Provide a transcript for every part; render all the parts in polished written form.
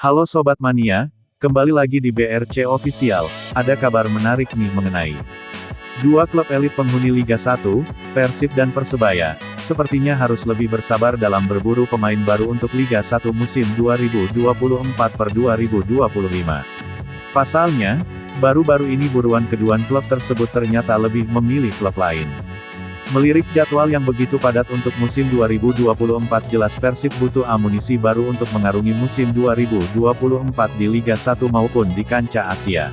Halo Sobat Mania, kembali lagi di BRC Official. Ada kabar menarik nih mengenai dua klub elit penghuni Liga 1, Persib dan Persebaya, sepertinya harus lebih bersabar dalam berburu pemain baru untuk Liga 1 musim 2024-2025. Pasalnya, baru-baru ini buruan kedua klub tersebut ternyata lebih memilih klub lain. Melirik jadwal yang begitu padat untuk musim 2024, jelas Persib butuh amunisi baru untuk mengarungi musim 2024 di Liga 1 maupun di kancah Asia.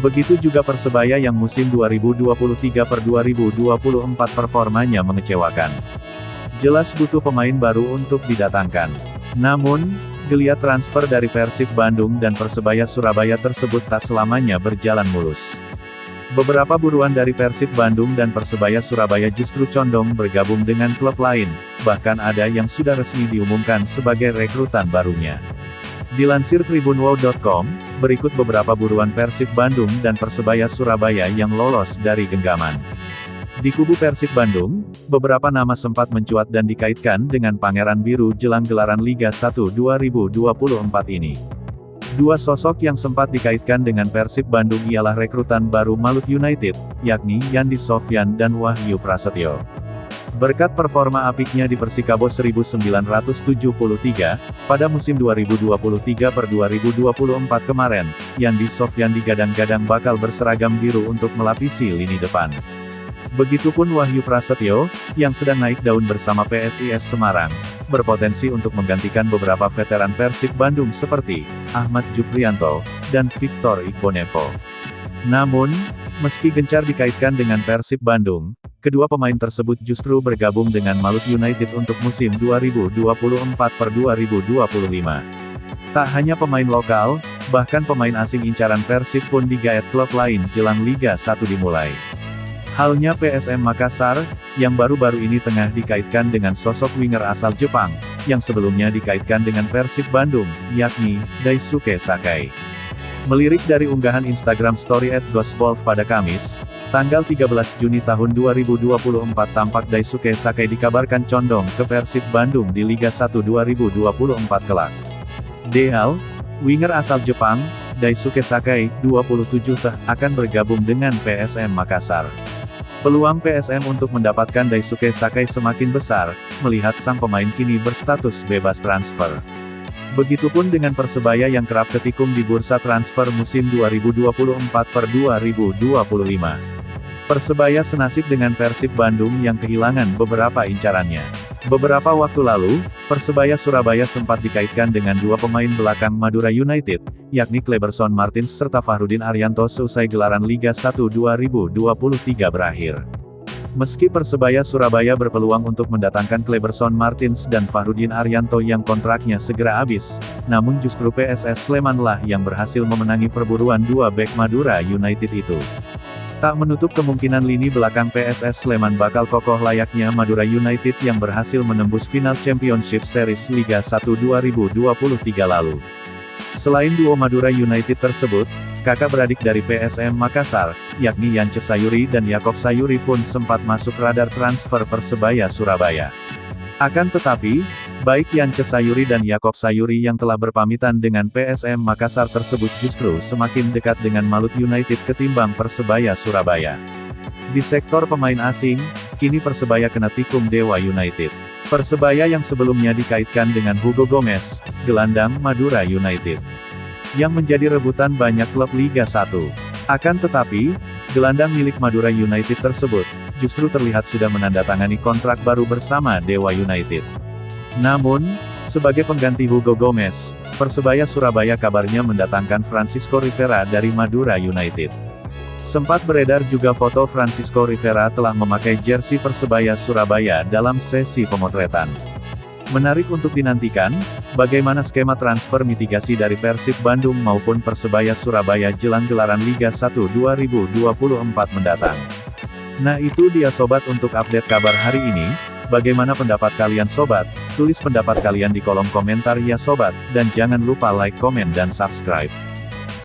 Begitu juga Persebaya yang musim 2023-2024 performanya mengecewakan. Jelas butuh pemain baru untuk didatangkan. Namun, geliat transfer dari Persib Bandung dan Persebaya Surabaya tersebut tak selamanya berjalan mulus. Beberapa buruan dari Persib Bandung dan Persebaya Surabaya justru condong bergabung dengan klub lain, bahkan ada yang sudah resmi diumumkan sebagai rekrutan barunya. Dilansir tribunwow.com, berikut beberapa buruan Persib Bandung dan Persebaya Surabaya yang lolos dari genggaman. Di kubu Persib Bandung, beberapa nama sempat mencuat dan dikaitkan dengan Pangeran Biru jelang gelaran Liga 1 2024 ini. Dua sosok yang sempat dikaitkan dengan Persib Bandung ialah rekrutan baru Malut United, yakni Yandi Sofyan dan Wahyu Prasetyo. Berkat performa apiknya di Persikabo 1973, pada musim 2023-2024 kemarin, Yandi Sofyan digadang-gadang bakal berseragam biru untuk melapisi lini depan. Begitupun Wahyu Prasetyo, yang sedang naik daun bersama PSIS Semarang, berpotensi untuk menggantikan beberapa veteran Persib Bandung seperti Ahmad Jufrianto dan Victor Igbonevo. Namun, meski gencar dikaitkan dengan Persib Bandung, kedua pemain tersebut justru bergabung dengan Malut United untuk musim 2024-2025. Tak hanya pemain lokal, bahkan pemain asing incaran Persib pun digaet klub lain jelang Liga 1 dimulai. Halnya PSM Makassar, yang baru-baru ini tengah dikaitkan dengan sosok winger asal Jepang, yang sebelumnya dikaitkan dengan Persib Bandung, yakni Daisuke Sakai. Melirik dari unggahan Instagram story @ghostwolf pada Kamis, tanggal 13 Juni tahun 2024 tampak Daisuke Sakai dikabarkan condong ke Persib Bandung di Liga 1 2024 kelak. DL, winger asal Jepang, Daisuke Sakai, 27 akan bergabung dengan PSM Makassar. Peluang PSM untuk mendapatkan Daisuke Sakai semakin besar, melihat sang pemain kini berstatus bebas transfer. Begitupun dengan Persebaya yang kerap ketikung di bursa transfer musim 2024-2025. Persebaya senasib dengan Persib Bandung yang kehilangan beberapa incarannya. Beberapa waktu lalu, Persebaya Surabaya sempat dikaitkan dengan dua pemain belakang Madura United, yakni Kleberson Martins serta Fahrudin Arianto seusai gelaran Liga 1 2023 berakhir. Meski Persebaya Surabaya berpeluang untuk mendatangkan Kleberson Martins dan Fahrudin Arianto yang kontraknya segera habis, namun justru PSS Slemanlah yang berhasil memenangi perburuan dua bek Madura United itu. Tak menutup kemungkinan lini belakang PSS Sleman bakal kokoh layaknya Madura United yang berhasil menembus final Championship Series Liga 1 2023 lalu. Selain duo Madura United tersebut, kakak beradik dari PSM Makassar, yakni Yance Sayuri dan Yakob Sayuri pun sempat masuk radar transfer Persebaya Surabaya. Akan tetapi, baik Yance Sayuri dan Yakob Sayuri yang telah berpamitan dengan PSM Makassar tersebut justru semakin dekat dengan Malut United ketimbang Persebaya Surabaya. Di sektor pemain asing, kini Persebaya kena tikung Dewa United. Persebaya yang sebelumnya dikaitkan dengan Hugo Gomez, gelandang Madura United, yang menjadi rebutan banyak klub Liga 1. Akan tetapi, gelandang milik Madura United tersebut, justru terlihat sudah menandatangani kontrak baru bersama Dewa United. Namun, sebagai pengganti Hugo Gomez, Persebaya Surabaya kabarnya mendatangkan Francisco Rivera dari Madura United. Sempat beredar juga foto Francisco Rivera telah memakai jersey Persebaya Surabaya dalam sesi pemotretan. Menarik untuk dinantikan, bagaimana skema transfer mitigasi dari Persib Bandung maupun Persebaya Surabaya jelang gelaran Liga 1 2024 mendatang. Nah itu dia sobat untuk update kabar hari ini. Bagaimana pendapat kalian sobat? Tulis pendapat kalian di kolom komentar ya sobat, dan jangan lupa like, komen dan subscribe.